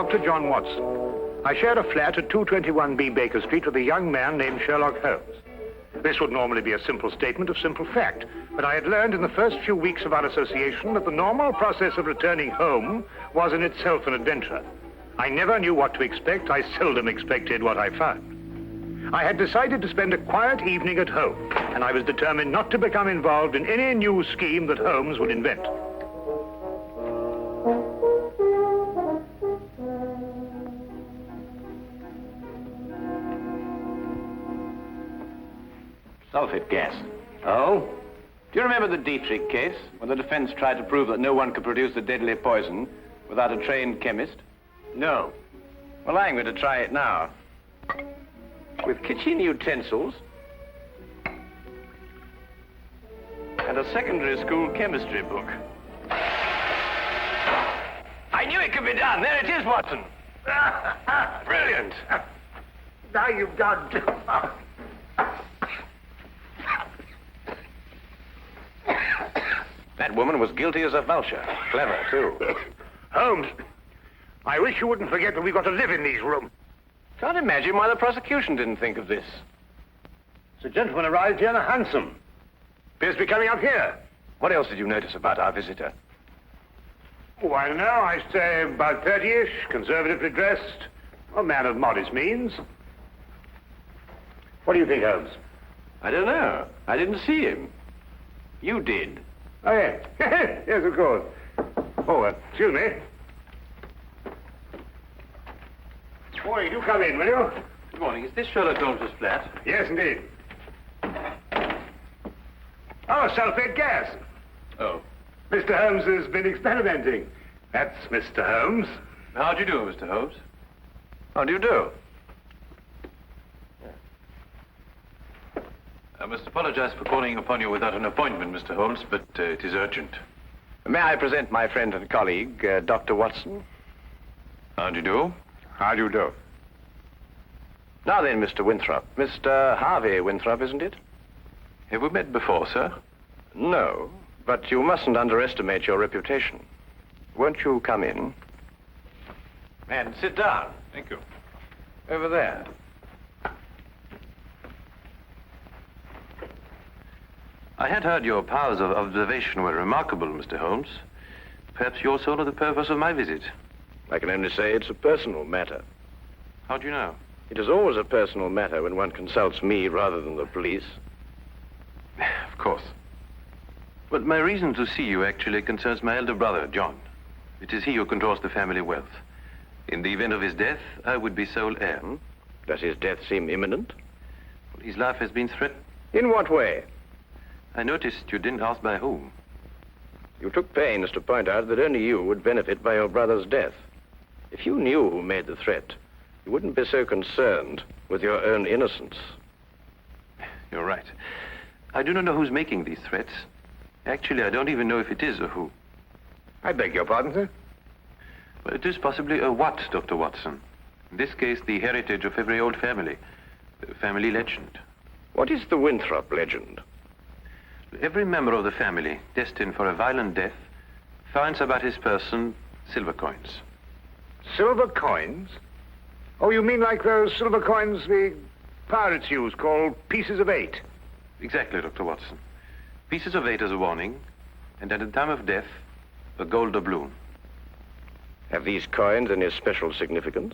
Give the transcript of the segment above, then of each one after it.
Dr. John Watson. I shared a flat at 221B Baker Street with a young man named Sherlock Holmes. This would normally be a simple statement of simple fact, but I had learned in the first few weeks of our association that the normal process of returning home was in itself an adventure. I never knew what to expect. I seldom expected what I found. I had decided to spend a quiet evening at home, and I was determined not to become involved in any new scheme that Holmes would invent. Sulfate gas. Oh? Do you remember the Dietrich case, when the defense tried to prove that no one could produce the deadly poison without a trained chemist? No. Well, I'm going to try it now. With kitchen utensils and a secondary school chemistry book. I knew it could be done. There it is, Watson. Brilliant. Now you've done. That woman was guilty as a vulture. Clever, too. Holmes, I wish you wouldn't forget that we've got to live in these rooms. Can't imagine why the prosecution didn't think of this. The gentleman arrived here in a hansom. Appears to be coming up here. What else did you notice about our visitor? Oh, I don't know. I say about 30-ish, conservatively dressed. A man of modest means. What do you think, Holmes? I don't know. I didn't see him. You did. Oh, yes. Yes, of course. Oh, excuse me. Boy, do come in, will you? Good morning. Is this Sherlock Holmes' flat? Yes, indeed. Oh, sulfate gas. Oh. Mr. Holmes has been experimenting. That's Mr. Holmes. How do you do, Mr. Holmes? How do you do? I must apologize for calling upon you without an appointment, Mr. Holmes, but it is urgent. May I present my friend and colleague, Dr. Watson? How do you do? How do you do? Now then, Mr. Winthrop. Mr. Harvey Winthrop, isn't it? Have we met before, sir? No, but you mustn't underestimate your reputation. Won't you come in? And sit down. Thank you. Over there. I had heard your powers of observation were remarkable, Mr. Holmes. Perhaps you also know the purpose of my visit. I can only say it's a personal matter. How do you know? It is always a personal matter when one consults me rather than the police. Of course. But my reason to see you actually concerns my elder brother, John. It is he who controls the family wealth. In the event of his death, I would be sole heir. Does his death seem imminent? Well, his life has been threatened. In what way? I noticed you didn't ask by whom. You took pains to point out that only you would benefit by your brother's death. If you knew who made the threat, you wouldn't be so concerned with your own innocence. You're right. I do not know who's making these threats. Actually, I don't even know if it is a who. I beg your pardon, sir? Well, it is possibly a what, Dr. Watson. In this case, the heritage of every old family. The family legend. What is the Winthrop legend? Every member of the family destined for a violent death finds about his person silver coins. Silver coins? Oh, you mean like those silver coins the pirates use, called pieces of 8? Exactly, Dr. Watson. Pieces of 8 as a warning, and at the time of death, a gold doubloon. Have these coins any special significance?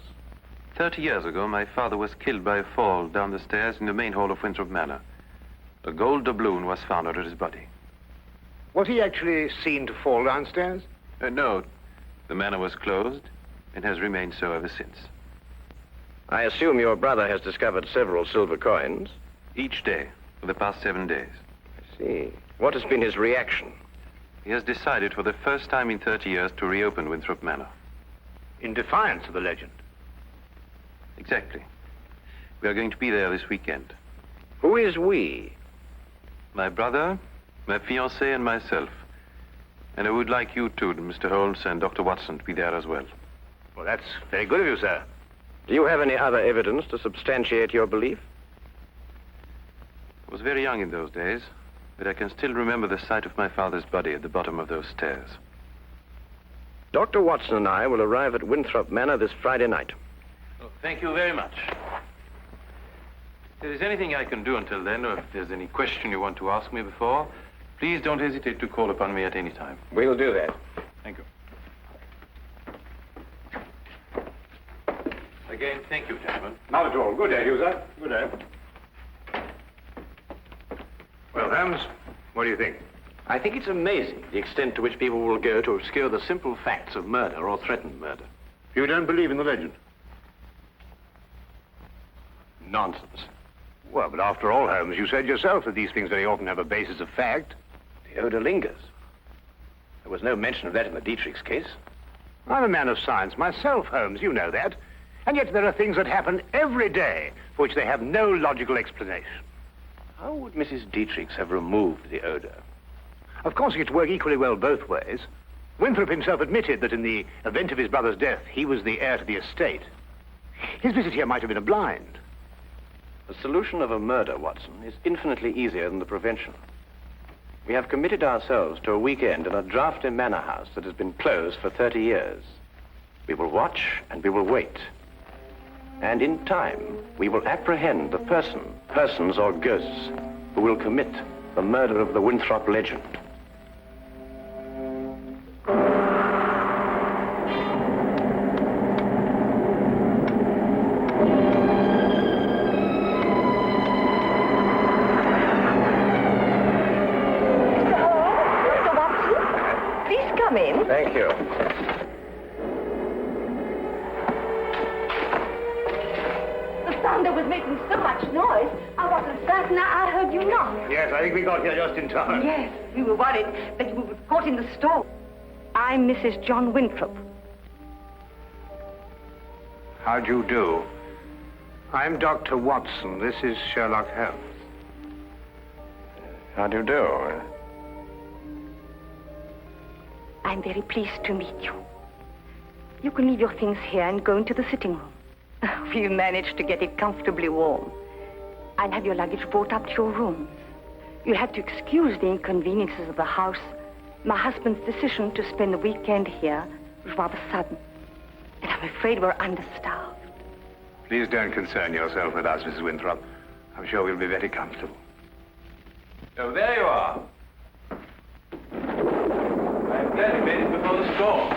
30 years ago, my father was killed by a fall down the stairs in the main hall of Winthrop Manor. A gold doubloon was found under his body. Was he actually seen to fall downstairs? No, the manor was closed and has remained so ever since. I assume your brother has discovered several silver coins. Each day for the past 7 days. I see. What has been his reaction? He has decided for the first time in 30 years to reopen Winthrop Manor. In defiance of the legend. Exactly. We are going to be there this weekend. Who is we? My brother, my fiancée, and myself. And I would like you two, Mr. Holmes and Dr. Watson, to be there as well. Well, that's very good of you, sir. Do you have any other evidence to substantiate your belief? I was very young in those days, but I can still remember the sight of my father's body at the bottom of those stairs. Dr. Watson and I will arrive at Winthrop Manor this Friday night. Oh, thank you very much. If there is anything I can do until then, or if there's any question you want to ask me before, please don't hesitate to call upon me at any time. We'll do that. Thank you. Again, thank you, gentlemen. Not at all. Good day, you, sir. Good day. Well, Holmes, what do you think? I think it's amazing the extent to which people will go to obscure the simple facts of murder or threatened murder. You don't believe in the legend? Nonsense. Well, but after all, Holmes, you said yourself that these things very often have a basis of fact. The odor lingers. There was no mention of that in the Dietrich's case. I'm a man of science myself, Holmes, you know that. And yet there are things that happen every day for which they have no logical explanation. How would Mrs. Dietrich's have removed the odor? Of course, it could work equally well both ways. Winthrop himself admitted that in the event of his brother's death, he was the heir to the estate. His visit here might have been a blind. The solution of a murder, Watson, is infinitely easier than the prevention. We have committed ourselves to a weekend in a drafty manor house that has been closed for 30 years. We will watch and we will wait. And in time, we will apprehend the persons or ghosts, who will commit the murder of the Winthrop legend. Thank you. The thunder was making so much noise, I wasn't certain I heard you knock. Yes, I think we got here just in time. Yes, we were worried that you were caught in the storm. I'm Mrs. John Winthrop. How do you do? I'm Dr. Watson. This is Sherlock Holmes. How do you do? I'm very pleased to meet you. You can leave your things here and go into the sitting room. We've managed to get it comfortably warm. I'll have your luggage brought up to your rooms. You'll have to excuse the inconveniences of the house. My husband's decision to spend the weekend here was rather sudden. And I'm afraid we're understaffed. Please don't concern yourself with us, Mrs. Winthrop. I'm sure we'll be very comfortable. Oh, there you are. I'm glad you made it before the storm.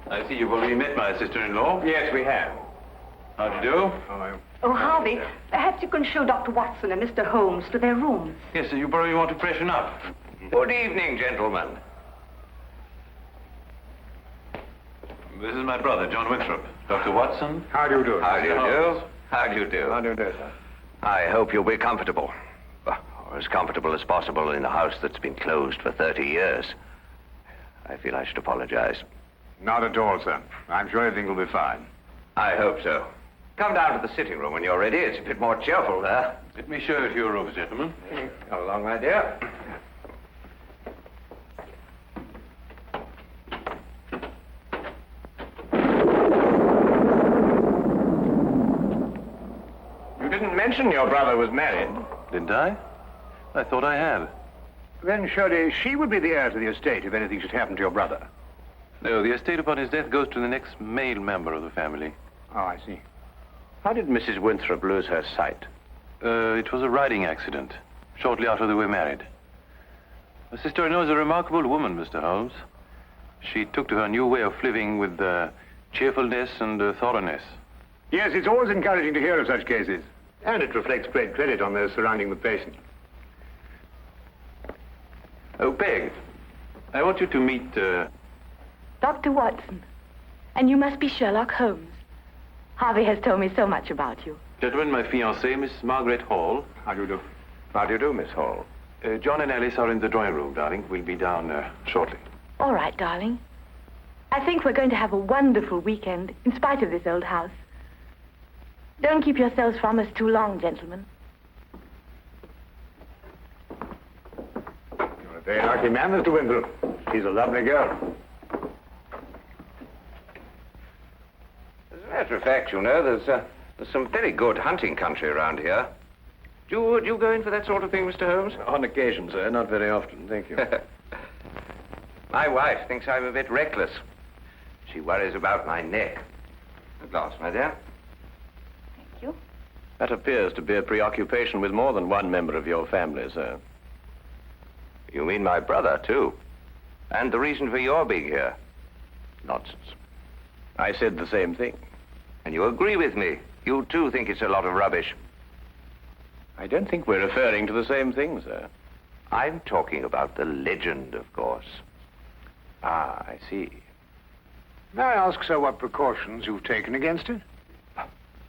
I see you've already met my sister-in-law. Yes, we have. How do you do? Oh, Harvey, perhaps you can show Dr. Watson and Mr. Holmes to their rooms. Yes, sir, you probably want to freshen up. Good evening, gentlemen. This is my brother, John Winthrop. Dr. Watson. How do you do? How do you do? How do you do? How do you do, sir? I hope you'll be comfortable. Or as comfortable as possible in a house that's been closed for 30 years. I feel I should apologize. Not at all, sir. I'm sure everything will be fine. I hope so. Come down to the sitting room when you're ready. It's a bit more cheerful there. Let me show you to your rooms, gentlemen. Come along, my dear. You didn't mention your brother was married. Didn't I? I thought I had. Then surely she would be the heir to the estate if anything should happen to your brother. No, the estate upon his death goes to the next male member of the family. Oh, I see. How did Mrs. Winthrop lose her sight? It was a riding accident, shortly after they were married. My sister-in-law is a remarkable woman, Mr. Holmes. She took to her new way of living with cheerfulness and thoroughness. Yes, it's always encouraging to hear of such cases. And it reflects great credit on those surrounding the patient. Oh, Peg, I want you to meet... Dr. Watson. And you must be Sherlock Holmes. Harvey has told me so much about you. Gentlemen, my fiancée, Miss Margaret Hall. How do you do? How do you do, Miss Hall? John and Alice are in the drawing room, darling. We'll be down shortly. All right, darling. I think we're going to have a wonderful weekend, in spite of this old house. Don't keep yourselves from us too long, gentlemen. You're a very lucky man, Mr. Winthrop. She's a lovely girl. As a matter of fact, you know, there's some very good hunting country around here. Do you go in for that sort of thing, Mr. Holmes? On occasion, sir. Not very often, thank you. My wife thinks I'm a bit reckless. She worries about my neck. A glass, my dear. Thank you. That appears to be a preoccupation with more than one member of your family, sir. You mean my brother, too? And the reason for your being here? Nonsense. I said the same thing. And you agree with me? You, too, think it's a lot of rubbish? I don't think we're referring to the same thing, sir. I'm talking about the legend, of course. Ah, I see. May I ask, sir, what precautions you've taken against it?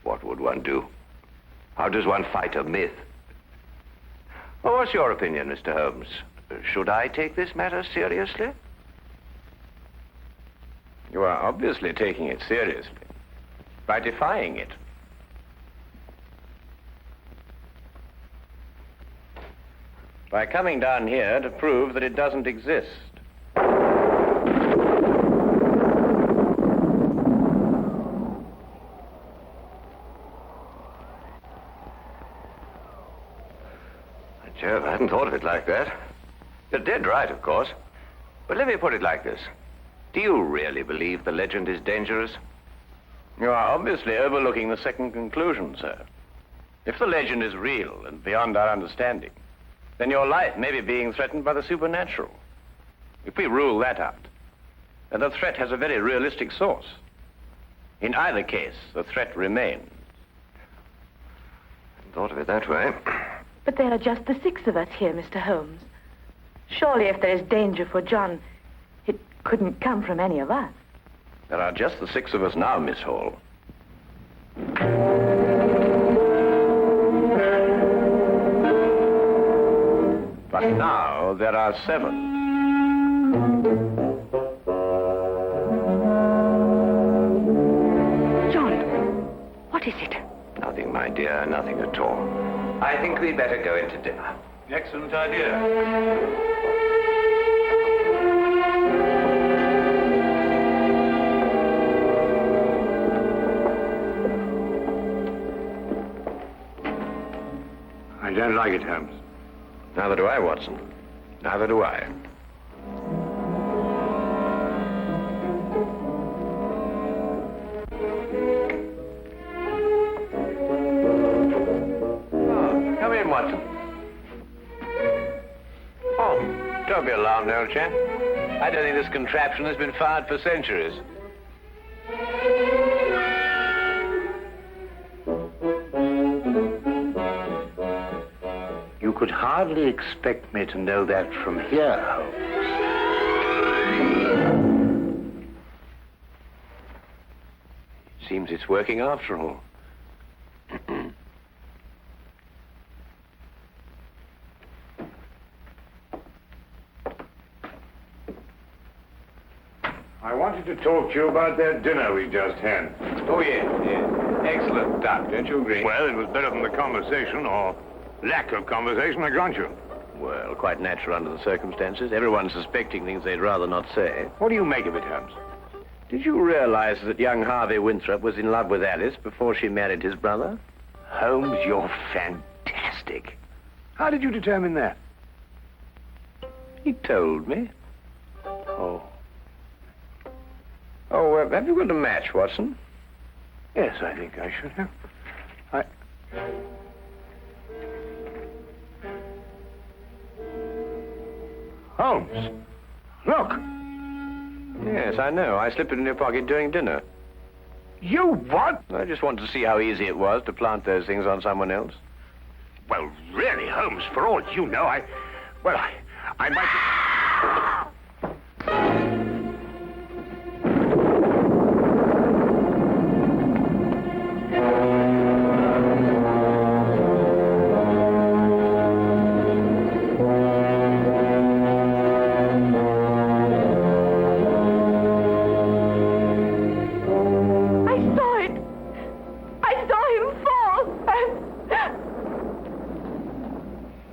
What would one do? How does one fight a myth? Well, what's your opinion, Mr. Holmes? Should I take this matter seriously? You are obviously taking it seriously by defying it. By coming down here to prove that it doesn't exist. Jove, I hadn't thought of it like that. You're dead right, of course. But let me put it like this. Do you really believe the legend is dangerous? You are obviously overlooking the second conclusion, sir. If the legend is real and beyond our understanding, then your life may be being threatened by the supernatural. If we rule that out, then the threat has a very realistic source. In either case, the threat remains. Hadn't thought of it that way. But there are just the 6 of us here, Mr. Holmes. Surely if there is danger for John, it couldn't come from any of us. There are just the 6 of us now, Miss Hall. But now there are 7. John, what is it? Nothing, my dear, nothing at all. I think we'd better go into dinner. Excellent idea. I don't like it, Holmes. Neither do I, Watson. Neither do I. Oh, come in, Watson. Oh, don't be alarmed, old chap. I don't think this contraption has been fired for centuries. You could hardly expect me to know that from here, Holmes. Seems it's working after all. I wanted to talk to you about that dinner we just had. Oh, yes, yes. Excellent, Doc. Don't you agree? Well, it was better than the conversation, or lack of conversation, I grant you. Well, quite natural under the circumstances. Everyone's suspecting things they'd rather not say. What do you make of it, Holmes? Did you realize that young Harvey Winthrop was in love with Alice before she married his brother? Holmes, you're fantastic. How did you determine that? He told me. Oh. Oh, have you got a match, Watson? Yes, I think I should have. Holmes, look. Yes, I know. I slipped it in your pocket during dinner. You what? I just wanted to see how easy it was to plant those things on someone else. Well, really, Holmes, for all you know, I might...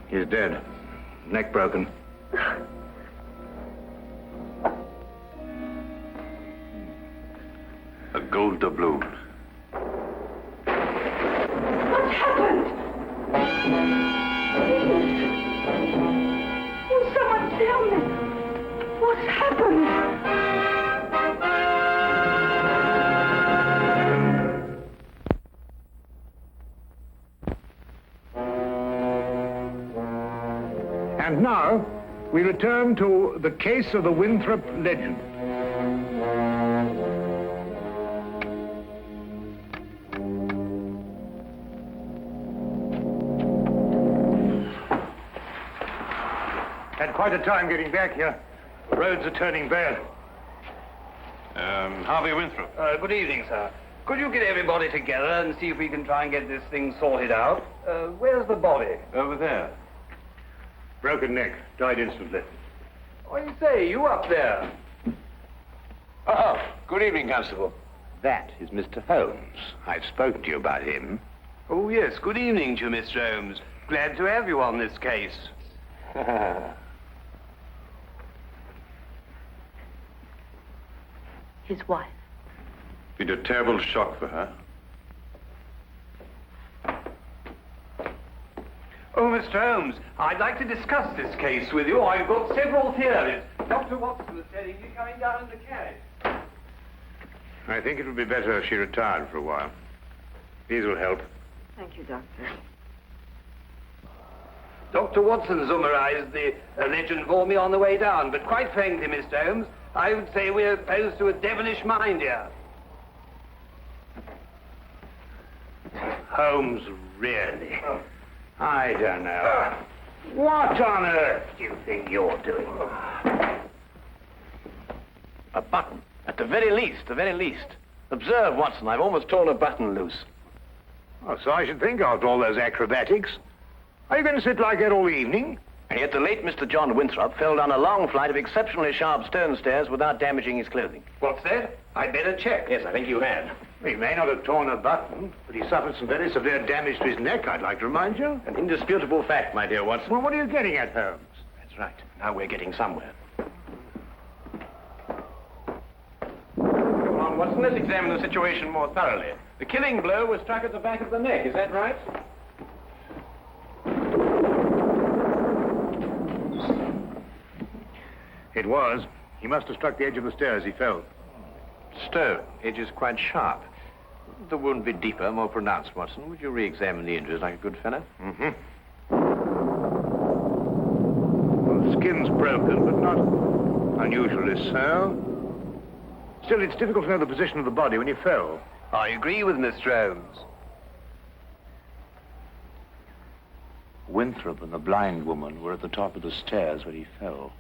He's dead. Neck broken. A gold doubloon. What's happened? Oh, someone tell me. What's happened? And now, we return to the case of the Winthrop legend. Had quite a time getting back here. The roads are turning bad. Harvey Winthrop. Good evening, sir. Could you get everybody together and see if we can try and get this thing sorted out? Where's the body? Over there. Broken neck, died instantly. What do you say? You up there? Oh, good evening, Constable. That is Mr. Holmes. I've spoken to you about him. Oh, yes. Good evening to you, Mr. Holmes. Glad to have you on this case. His wife. Been a terrible shock for her. Oh, Mr. Holmes, I'd like to discuss this case with you. I've got several theories. Dr. Watson is telling me coming down in the carriage. I think it would be better if she retired for a while. These will help. Thank you, Doctor. Dr. Watson summarized the legend for me on the way down, but quite frankly, Mr. Holmes, I would say we're opposed to a devilish mind here. Holmes, really? I don't know. What on earth do you think you're doing? A button. At the very least, the very least. Observe, Watson, I've almost torn a button loose. Oh, so I should think after all those acrobatics. Are you going to sit like that all evening? And yet the late Mr. John Winthrop fell down a long flight of exceptionally sharp stone stairs without damaging his clothing. What's that? I'd better check. Yes, I think you had. He may not have torn a button, but he suffered some very severe damage to his neck, I'd like to remind you. An indisputable fact, my dear Watson. Well, what are you getting at, Holmes? That's right. Now we're getting somewhere. Come on, Watson, let's examine the situation more thoroughly. The killing blow was struck at the back of the neck, is that right? It was. He must have struck the edge of the stairs. He fell. Stone. Edge is quite sharp. The wound be deeper, more pronounced, Watson. Would you re-examine the injuries like a good fellow? Mm-hmm. Well, the skin's broken, but not unusually so. Still, it's difficult to know the position of the body when he fell. I agree with Mr. Holmes. Winthrop and the blind woman were at the top of the stairs when he fell.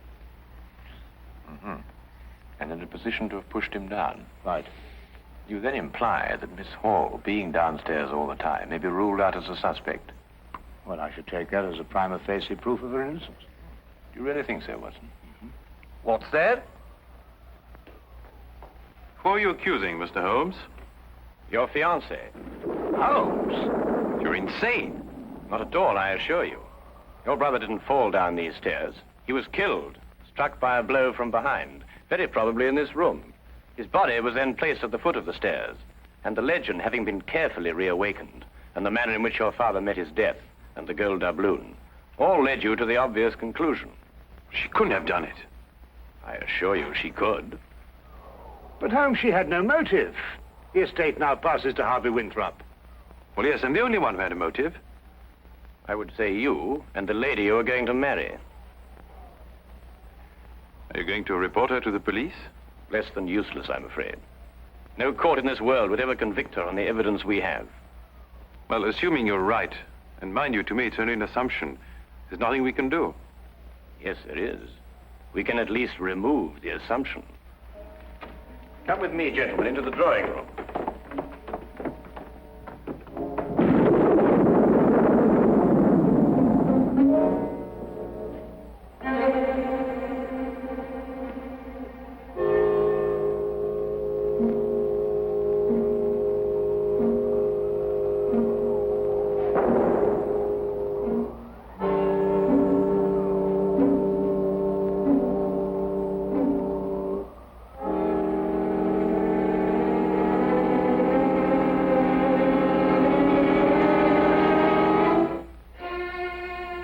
Mm-hmm. And in a position to have pushed him down. Right. You then imply that Miss Hall, being downstairs all the time, may be ruled out as a suspect. Well, I should take that as a prima facie proof of her innocence. Do you really think so, Watson? Mm-hmm. What's that? Who are you accusing, Mr. Holmes? Your fiancée. Holmes? You're insane. Not at all, I assure you. Your brother didn't fall down these stairs. He was killed, struck by a blow from behind, very probably in this room. His body was then placed at the foot of the stairs, and the legend having been carefully reawakened, and the manner in which your father met his death, and the gold doubloon, all led you to the obvious conclusion. She couldn't have done it. I assure you she could. But Holmes, she had no motive. The estate now passes to Harvey Winthrop. Well, yes, I'm the only one who had a motive. I would say you and the lady you are going to marry. Are you going to report her to the police? Less than useless, I'm afraid. No court in this world would ever convict her on the evidence we have. Well, assuming you're right, and mind you, to me, it's only an assumption, there's nothing we can do. Yes, there is. We can at least remove the assumption. Come with me, gentlemen, into the drawing room.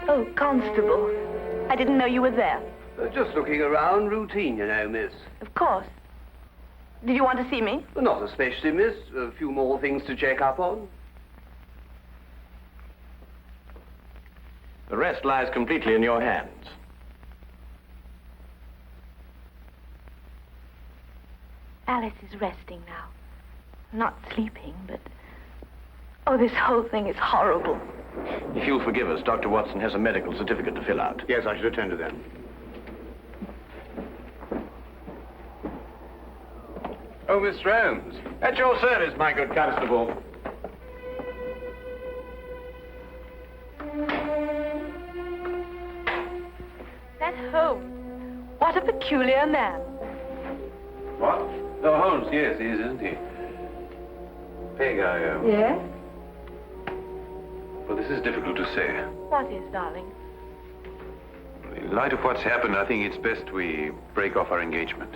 Oh, Constable. I didn't know you were there. Just looking around, routine, you know, miss. Of course. Did you want to see me? Well, not especially, miss. A few more things to check up on. The rest lies completely in your hands. Alice is resting now. Not sleeping, but... Oh, this whole thing is horrible. If you'll forgive us, Dr. Watson has a medical certificate to fill out. Yes, I should attend to that. Oh, Mr. Holmes. At your service, my good constable. That's Holmes. What a peculiar man. What? Oh, Holmes, yes, he is, isn't he? Peg, Yes? Well, this is difficult to say. What is, darling? In light of what's happened, I think it's best we break off our engagement.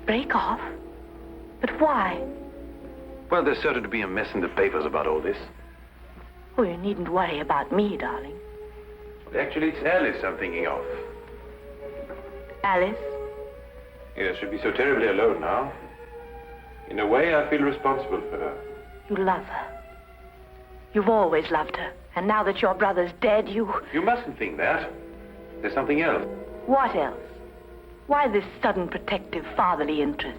Break off? But why? Well, there's certain to be a mess in the papers about all this. Oh, you needn't worry about me, darling. Actually, it's Alice I'm thinking of. Alice? Yes, she'll be so terribly alone now. In a way, I feel responsible for her. You love her. You've always loved her. And now that your brother's dead, you... You mustn't think that. There's something else. What else? Why this sudden protective fatherly interest?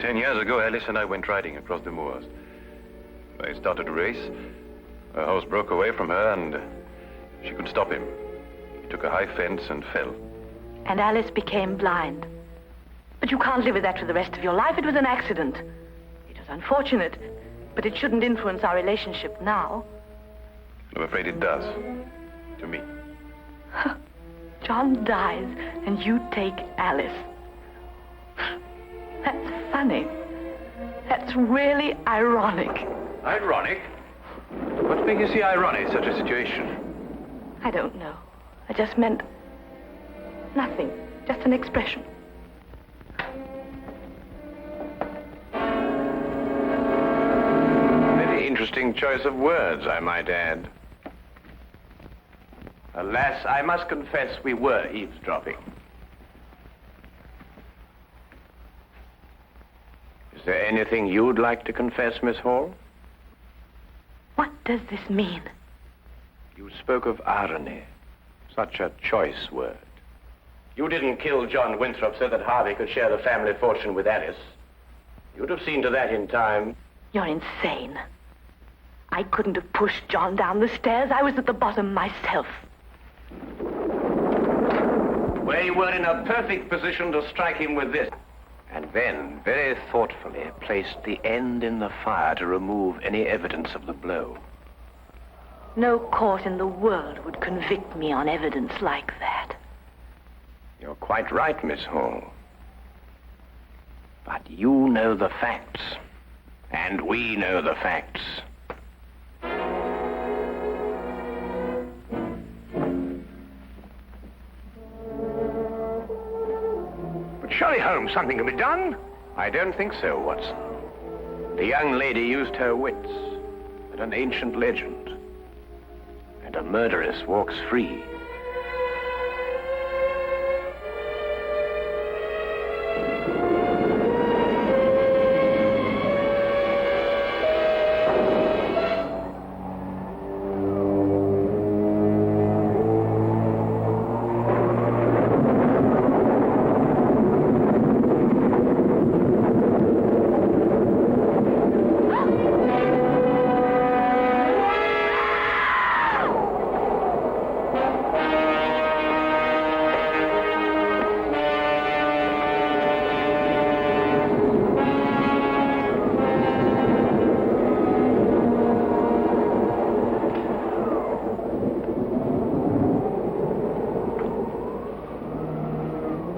10 years ago, Alice and I went riding across the moors. I started a race. Her horse broke away from her, and she couldn't stop him. He took a high fence and fell. And Alice became blind. But you can't live with that for the rest of your life. It was an accident. It was unfortunate, but it shouldn't influence our relationship now. I'm afraid it does. To me. John dies, and you take Alice. That's funny. That's really ironic. Ironic? What makes you see ironic in such a situation? I don't know. I just meant nothing. Just an expression. Very interesting choice of words, I might add. Alas, I must confess we were eavesdropping. Is there anything you'd like to confess, Miss Hall? What does this mean? You spoke of irony. Such a choice word. You didn't kill John Winthrop so that Harvey could share the family fortune with Alice. You'd have seen to that in time. You're insane. I couldn't have pushed John down the stairs. I was at the bottom myself. Well, you were in a perfect position to strike him with this. And then, very thoughtfully, placed the end in the fire to remove any evidence of the blow. No court in the world would convict me on evidence like that. You're quite right, Miss Hall. But you know the facts. And we know the facts. But surely, Holmes, something can be done. I don't think so, Watson. The young lady used her wits, and an ancient legend. And a murderess walks free.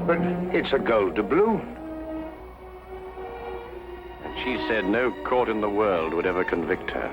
But it's a gold doubloon. And she said no court in the world would ever convict her.